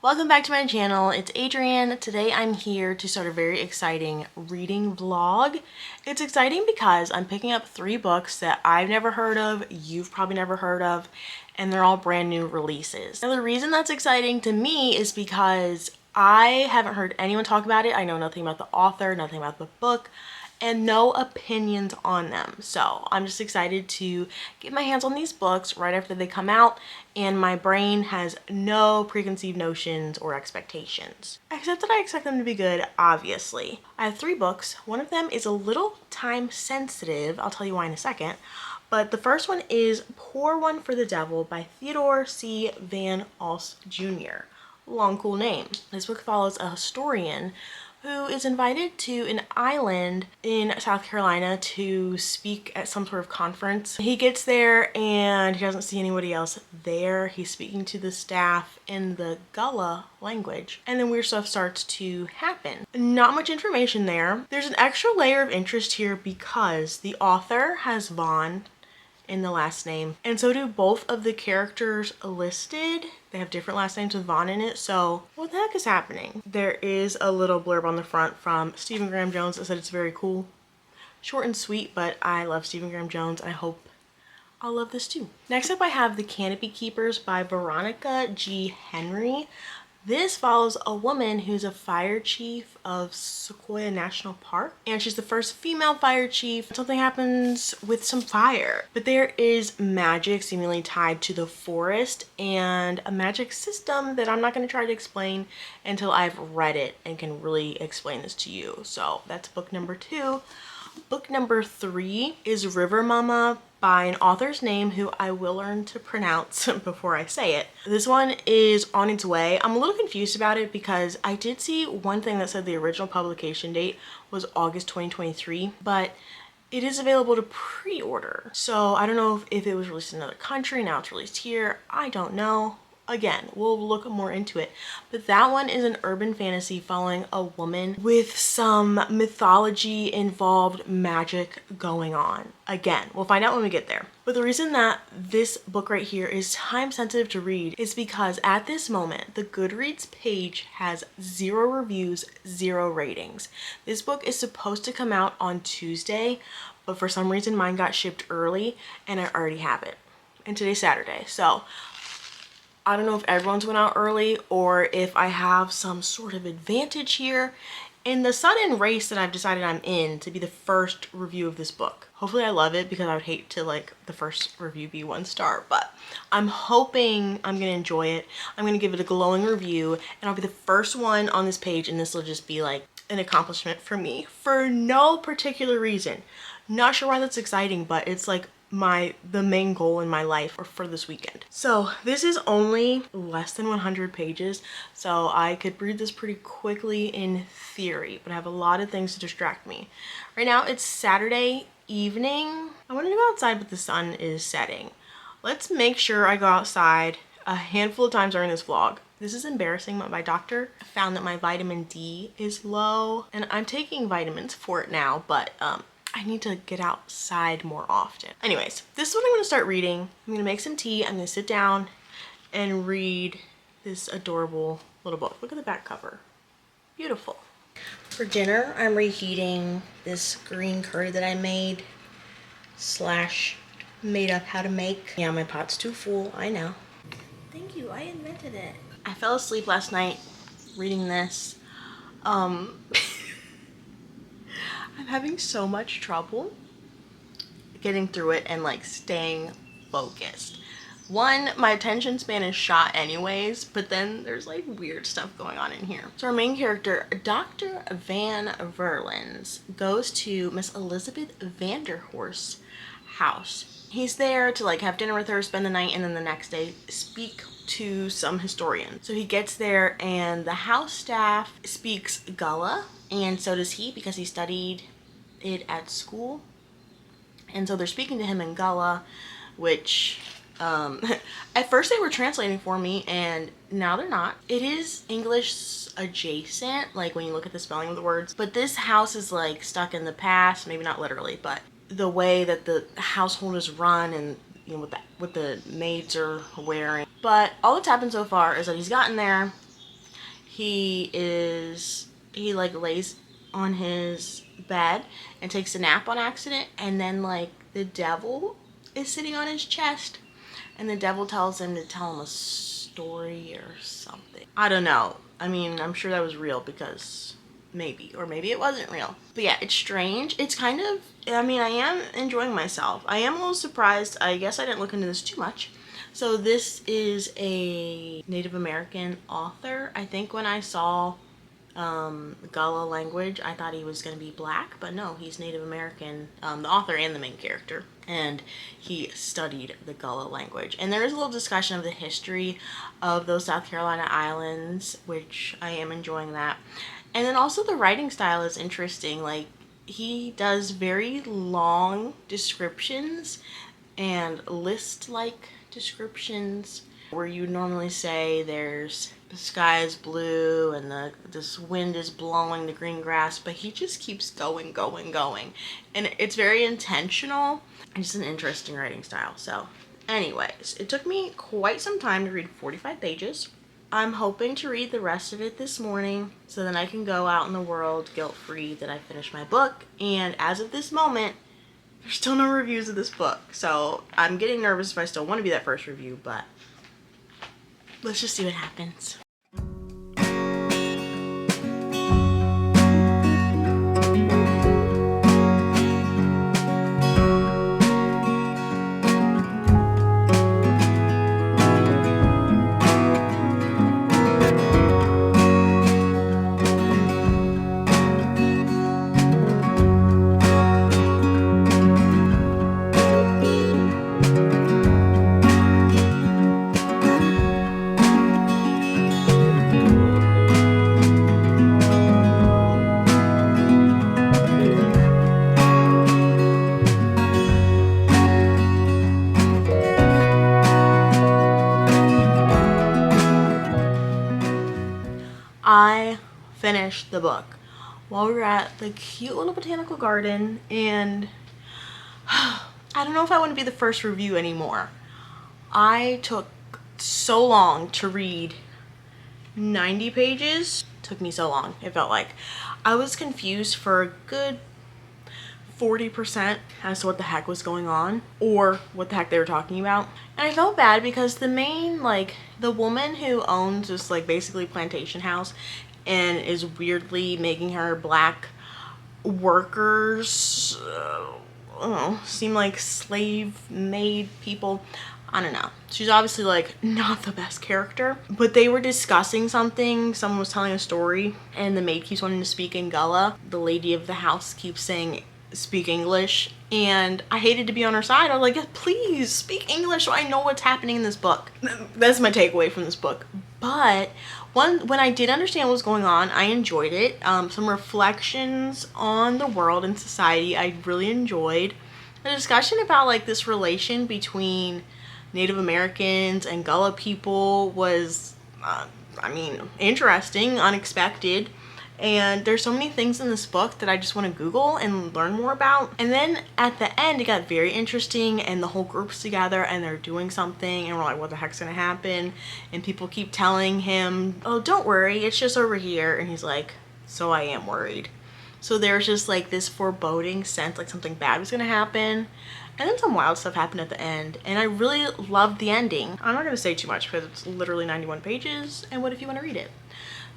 Welcome back to my channel. It's Adrienne. Today I'm here to start a very exciting reading vlog. It's exciting because I'm picking up 3 books that I've never heard of, you've probably never heard of, and they're all brand new releases. Now the reason that's exciting to me is because I haven't heard anyone talk about it. I know nothing about the author, nothing about the book, and no opinions on them. So I'm just excited to get my hands on these books right after they come out, and my brain has no preconceived notions or expectations. Except that I expect them to be good, obviously. I have 3 books. One of them is a little time sensitive. I'll tell you why in a second. But the first one is Pour One for the Devil by Theodore C. Van Als Jr. Long, cool name. This book follows a historian who is invited to an island in South Carolina to speak at some sort of conference. He gets there and he doesn't see anybody else there. He's speaking to the staff in the Gullah language, and then weird stuff starts to happen. Not much information there. There's an extra layer of interest here because the author has Vaughn in the last name, and so do both of the characters listed. They have different last names with Vaughn in it, so what the heck is happening? There is a little blurb on the front from Stephen Graham Jones that said it's very cool. Short and sweet, but I love Stephen Graham Jones. I hope I'll love this too. Next up I have The Canopy Keepers by Veronica G. Henry. This follows a woman who's a fire chief of Sequoia National Park, and she's the first female fire chief. Something happens with some fire, but there is magic seemingly tied to the forest and a magic system that I'm not going to try to explain until I've read it and can really explain this to you. So that's book number 2. Book number 3 is River Mama by an author's name who I will learn to pronounce before I say it. This one is on its way. I'm a little confused about it because I did see one thing that said the original publication date was August 2023, but it is available to pre-order. So I don't know if it was released in another country, now it's released here. I don't know. Again, we'll look more into it. But that one is an urban fantasy following a woman with some mythology involved magic going on. Again, we'll find out when we get there. But the reason that this book right here is time sensitive to read is because at this moment, the Goodreads page has 0 reviews, 0 ratings. This book is supposed to come out on Tuesday, but for some reason mine got shipped early and I already have it. And today's Saturday, so I don't know if everyone's went out early or if I have some sort of advantage here in the sudden race that I've decided I'm in to be the first review of this book. Hopefully I love it, because I would hate to the first review be 1 star, but I'm hoping I'm gonna enjoy it. I'm gonna give it a glowing review and I'll be the first one on this page, and this will just be like an accomplishment for me for no particular reason. Not sure why that's exciting, but it's like the main goal in my life or for this weekend. So this is only less than 100 pages, so I could read this pretty quickly in theory, but I have a lot of things to distract me. Right now it's Saturday evening. I want to go outside, but the sun is setting. Let's make sure I go outside a handful of times during this vlog. This is embarrassing, but my doctor found that my vitamin D is low, and I'm taking vitamins for it now, but I need to get outside more often. Anyways, this is what I'm gonna start reading. I'm gonna make some tea, I'm gonna sit down and read this adorable little book. Look at the back cover. Beautiful. For dinner, I'm reheating this green curry that I made / made up how to make. Yeah, my pot's too full, I know. Thank you, I invented it. I fell asleep last night reading this. I'm having so much trouble getting through it and staying focused. One, my attention span is shot anyways, but then there's weird stuff going on in here. So our main character, Dr. Van Verlins, goes to Miss Elizabeth Vanderhorst's house. He's there to have dinner with her, spend the night, and then the next day speak to some historian. So he gets there and the house staff speaks Gullah, and so does he because he studied it at school. And so they're speaking to him in Gullah, which at first they were translating for me and now they're not. It is English adjacent, when you look at the spelling of the words, but this house is stuck in the past, maybe not literally, but the way that the household is run and what the maids are wearing. But all that's happened so far is that he's gotten there, he like lays on his bed and takes a nap on accident, and then like the devil is sitting on his chest, and the devil tells him to tell him a story or something. I don't know. I mean, I'm sure that was real, because maybe, or maybe it wasn't real. But yeah, it's strange. It's kind of, I mean, I am enjoying myself. I am a little surprised. I guess I didn't look into this too much. So this is a Native American author. I think when I saw Gullah language, I thought he was going to be black, but no, he's Native American, the author and the main character, and he studied the Gullah language. And there is a little discussion of the history of those South Carolina islands, which I am enjoying that. And then also the writing style is interesting. Like, he does very long descriptions and list-like descriptions, where you normally say there's the sky is blue and this wind is blowing the green grass, but he just keeps going, and it's very intentional. It's just an interesting writing style. So anyways, it took me quite some time to read 45 pages. I'm hoping to read the rest of it this morning, so then I can go out in the world guilt-free that I finished my book. And as of this moment, there's still no reviews of this book, so I'm getting nervous if I still want to be that first review, but let's just see what happens. I finished the book while we were at the cute little botanical garden, and I don't know if I want to be the first review anymore. I took so long to read 90 pages. Took me so long. It felt like I was confused for a good 40% as to what the heck was going on, or what the heck they were talking about. And I felt bad because the main, like, the woman who owns this, like, basically plantation house and is weirdly making her black workers, I don't know, seem like slave-made people. I don't know. She's obviously, like, not the best character. But they were discussing something. Someone was telling a story, and the maid keeps wanting to speak in Gullah. The lady of the house keeps saying, speak English, and I hated to be on her side. I was like, please speak English so I know what's happening in this book. That's my takeaway from this book. But when I did understand what was going on, I enjoyed it. Some reflections on the world and society I really enjoyed. The discussion about, like, this relation between Native Americans and Gullah people was, I mean, interesting, unexpected. And there's so many things in this book that I just want to Google and learn more about. And then at the end, it got very interesting, and the whole group's together and they're doing something, and we're like, what the heck's gonna happen? And people keep telling him, oh, don't worry, it's just over here. And he's like, so I am worried. So there's just like this foreboding sense, like something bad was gonna happen. And then some wild stuff happened at the end, and I really loved the ending. I'm not gonna say too much because it's literally 91 pages, and what if you want to read it?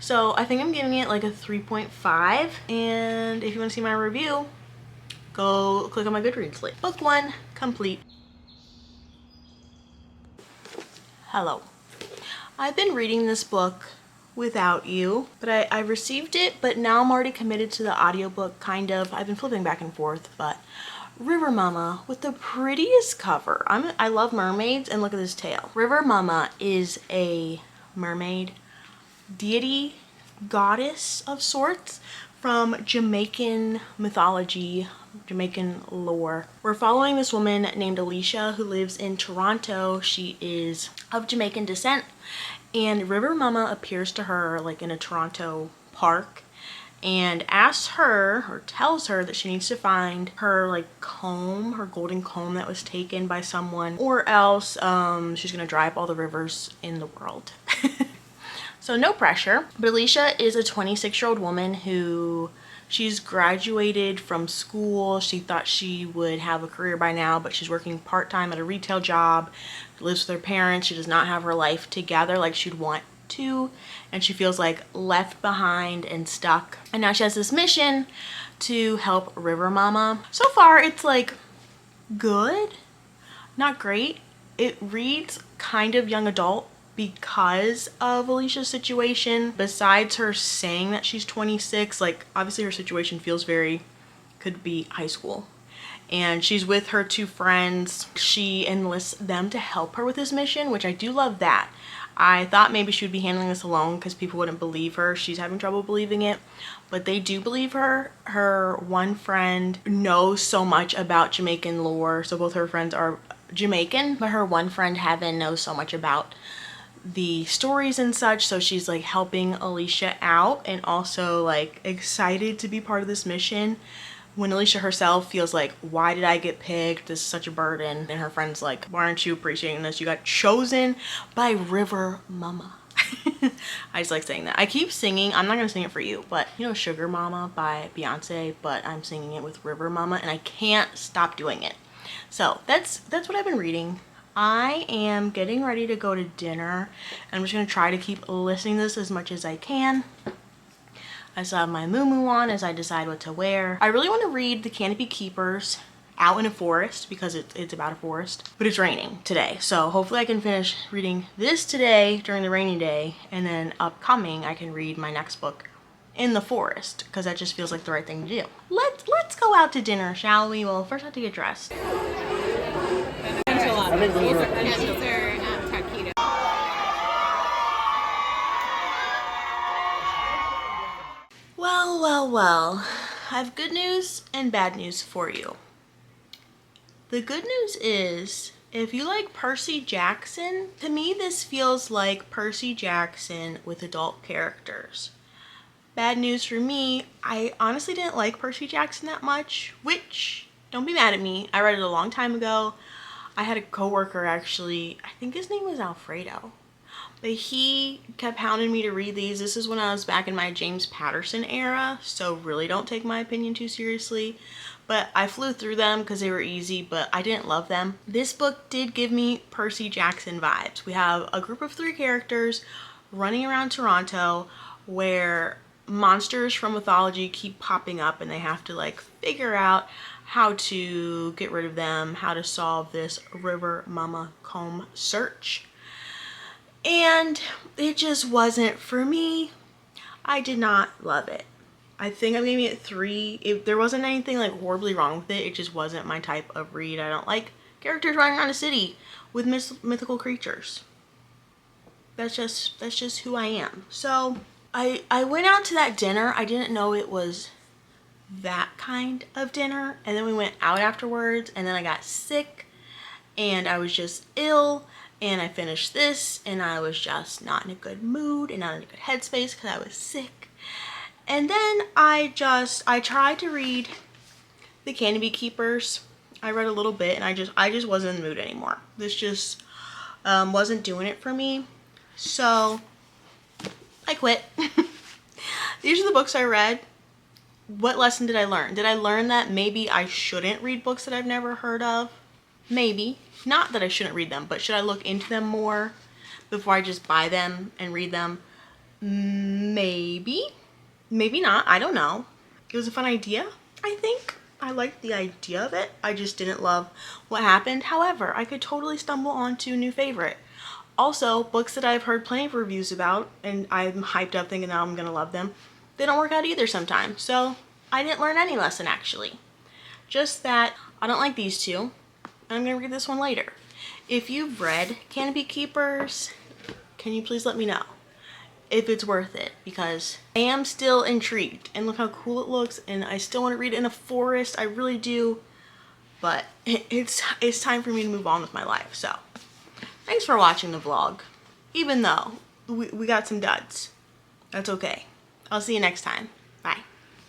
So I think I'm giving it like a 3.5, and if you want to see my review, go click on my Goodreads link. Book 1 complete. Hello. I've been reading this book without you, but I received it, but now I'm already committed to the audiobook, kind of. I've been flipping back and forth, but River Mama with the prettiest cover. I love mermaids, and look at this tail. River Mama is a mermaid deity, goddess of sorts from Jamaican mythology, Jamaican lore. We're following this woman named Alicia who lives in Toronto. She is of Jamaican descent, and River Mama appears to her like in a Toronto park and asks her, or tells her, that she needs to find her like comb, her golden comb that was taken by someone, or else she's gonna dry up all the rivers in the world. So no pressure. But Alicia is a 26-year-old woman who she's graduated from school. She thought she would have a career by now, but she's working part-time at a retail job, lives with her parents. She does not have her life together like she'd want to, and she feels like left behind and stuck. And now she has this mission to help River Mama. So far it's like good, not great. It reads kind of young adult because of Alicia's situation. Besides her saying that she's 26, like obviously her situation feels very, could be high school. And she's with her two friends. She enlists them to help her with this mission, which I do love that. I thought maybe she would be handling this alone because people wouldn't believe her. She's having trouble believing it, but they do believe her. Her one friend knows so much about Jamaican lore. So both her friends are Jamaican, but her one friend, Heaven, knows so much about the stories and such. So she's like helping Alicia out and also like excited to be part of this mission. When Alicia herself feels like, why did I get picked? This is such a burden. And her friend's like, why aren't you appreciating this? You got chosen by River Mama. I just like saying that. I keep singing, I'm not gonna sing it for you, but you know Sugar Mama by Beyonce, but I'm singing it with River Mama and I can't stop doing it. So that's what I've been reading. I am getting ready to go to dinner. I'm just gonna try to keep listening to this as much as I can. I still have my muumuu on as I decide what to wear. I really want to read The Canopy Keepers out in a forest because it's about a forest, but it's raining today. So hopefully I can finish reading this today during the rainy day, and then upcoming I can read my next book in the forest because that just feels like the right thing to do. Let's go out to dinner, shall we? Well, first I have to get dressed. Well, I have good news and bad news for you. The good news is, if you like Percy Jackson, to me this feels like Percy Jackson with adult characters. Bad news for me, I honestly didn't like Percy Jackson that much, which, don't be mad at me, I read it a long time ago. I had a coworker actually, I think his name was Alfredo. But he kept hounding me to read these. This is when I was back in my James Patterson era, so really don't take my opinion too seriously. But I flew through them because they were easy, but I didn't love them. This book did give me Percy Jackson vibes. We have a group of 3 characters running around Toronto where monsters from mythology keep popping up and they have to like figure out how to get rid of them, how to solve this River Mama comb search. And it just wasn't for me. I did not love it. I think I'm giving it 3. There wasn't anything like horribly wrong with it. It just wasn't my type of read. I don't like characters running around a city with mythical creatures. That's just who I am. So I went out to that dinner. I didn't know it was that kind of dinner. And then we went out afterwards and then I got sick and I was just ill. And I finished this and I was just not in a good mood and not in a good headspace because I was sick. And then I tried to read The Canopy Keepers. I read a little bit and I just wasn't in the mood anymore. This just wasn't doing it for me. So I quit. These are the books I read. What lesson did I learn? Did I learn that maybe I shouldn't read books that I've never heard of? Maybe. Not that I shouldn't read them, but should I look into them more before I just buy them and read them? Maybe. Maybe not. I don't know. It was a fun idea, I think. I liked the idea of it. I just didn't love what happened. However, I could totally stumble onto a new favorite. Also, books that I've heard plenty of reviews about and I'm hyped up thinking now I'm going to love them, they don't work out either sometimes. So I didn't learn any lesson actually. Just that I don't like these two. I'm going to read this one later. If you've read Canopy Keepers, can you please let me know if it's worth it? Because I am still intrigued. And look how cool it looks. And I still want to read it in a forest. I really do. But it's time for me to move on with my life. So thanks for watching the vlog. Even though we got some duds. That's okay. I'll see you next time. Bye.